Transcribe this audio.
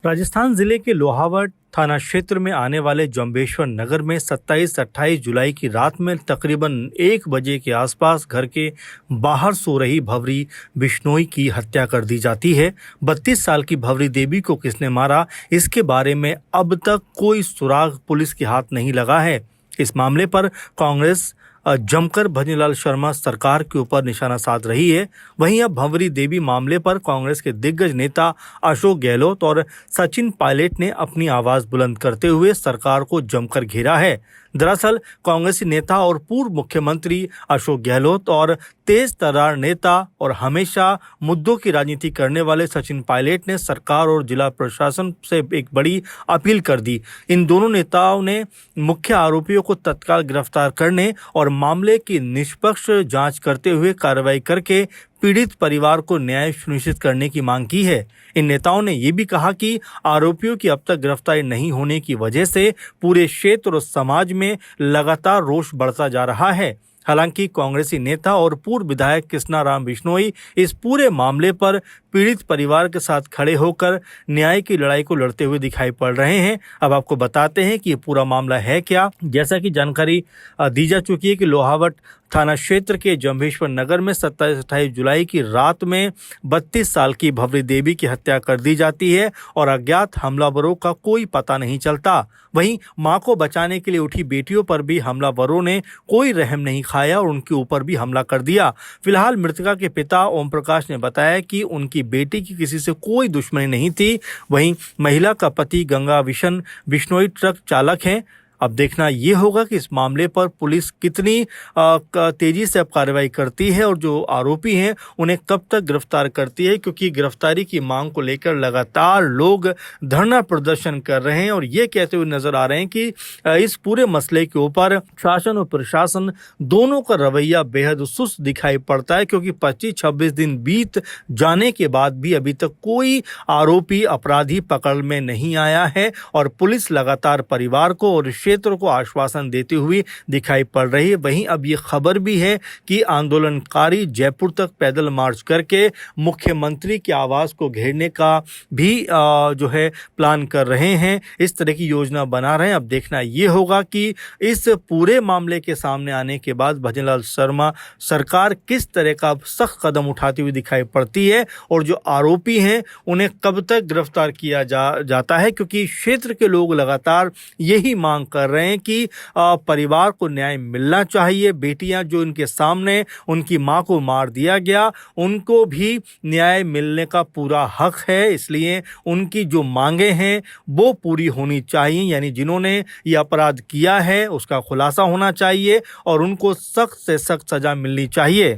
राजस्थान जिले के लोहावट थाना क्षेत्र में आने वाले जंबेश्वर नगर में 27-28 जुलाई की रात में तकरीबन 1 बजे के आसपास घर के बाहर सो रही भंवरी बिश्नोई की हत्या कर दी जाती है। 32 साल की भंवरी देवी को किसने मारा, इसके बारे में अब तक कोई सुराग पुलिस के हाथ नहीं लगा है। इस मामले पर कांग्रेस जमकर भजनलाल शर्मा सरकार के ऊपर निशाना साध रही है। वहीं अब भंवरी देवी मामले पर कांग्रेस के दिग्गज नेता अशोक गहलोत और सचिन पायलट ने अपनी आवाज बुलंद करते हुए सरकार को जमकर घेरा है। दरअसल कांग्रेसी नेता और पूर्व मुख्यमंत्री अशोक गहलोत और तेज तर्रार नेता और हमेशा मुद्दों की राजनीति करने वाले सचिन पायलट ने सरकार और जिला प्रशासन से एक बड़ी अपील कर दी। इन दोनों नेताओं ने मुख्य आरोपियों को तत्काल गिरफ्तार करने और मामले की निष्पक्ष जांच करते हुए कार्रवाई करके पीड़ित परिवार को न्याय सुनिश्चित करने की मांग की है। इन नेताओं ने ये भी कहा कि आरोपियों की अब तक गिरफ्तारी नहीं होने की वजह से पूरे क्षेत्र और समाज में लगातार रोष बढ़ता जा रहा है। हालांकि कांग्रेसी नेता और पूर्व विधायक कृष्णाराम बिश्नोई इस पूरे मामले पर पीड़ित परिवार के साथ खड़े होकर न्याय की लड़ाई को लड़ते हुए दिखाई पड़ रहे हैं। अब आपको बताते हैं कि ये पूरा मामला है क्या। जैसा कि जानकारी दी जा चुकी है कि लोहावट थाना क्षेत्र के जंबेश्वर नगर में 27-28 जुलाई की रात में 32 साल की भंवरी देवी की हत्या कर दी जाती है और अज्ञात हमलावरों का कोई पता नहीं चलता। वहीं मां को बचाने के लिए उठी बेटियों पर भी हमलावरों ने कोई रहम नहीं खाया और उनके ऊपर भी हमला कर दिया। फिलहाल मृतका के पिता ओम प्रकाश ने बताया कि उनकी बेटी की किसी से कोई दुश्मनी नहीं थी। वहीं महिला का पति गंगा विशन बिश्नोई ट्रक चालक हैं। अब देखना ये होगा कि इस मामले पर पुलिस कितनी तेजी से अब कार्रवाई करती है और जो आरोपी हैं उन्हें कब तक गिरफ्तार करती है, क्योंकि गिरफ्तारी की मांग को लेकर लगातार लोग धरना प्रदर्शन कर रहे हैं और ये कहते हुए नजर आ रहे हैं कि इस पूरे मसले के ऊपर शासन और प्रशासन दोनों का रवैया बेहद सुस्त दिखाई पड़ता है, क्योंकि 25-26 दिन बीत जाने के बाद भी अभी तक कोई आरोपी अपराधी पकड़ में नहीं आया है और पुलिस लगातार परिवार को और क्षेत्र को आश्वासन देती हुई दिखाई पड़ रही है। वहीं अब ये खबर भी है कि आंदोलनकारी जयपुर तक पैदल मार्च करके मुख्यमंत्री के आवास को घेरने का भी जो है प्लान कर रहे हैं, इस तरह की योजना बना रहे हैं। अब देखना ये होगा कि इस पूरे मामले के सामने आने के बाद भजनलाल शर्मा सरकार किस तरह का सख्त कदम उठाती हुई दिखाई पड़ती है और जो आरोपी हैं उन्हें कब तक गिरफ्तार किया जाता है, क्योंकि क्षेत्र के लोग लगातार यही मांग कर रहे हैं कि परिवार को न्याय मिलना चाहिए। बेटियां जो इनके सामने उनकी मां को मार दिया गया, उनको भी न्याय मिलने का पूरा हक है, इसलिए उनकी जो मांगे हैं वो पूरी होनी चाहिए। यानी जिन्होंने ये अपराध किया है उसका खुलासा होना चाहिए और उनको सख्त से सख्त सजा मिलनी चाहिए।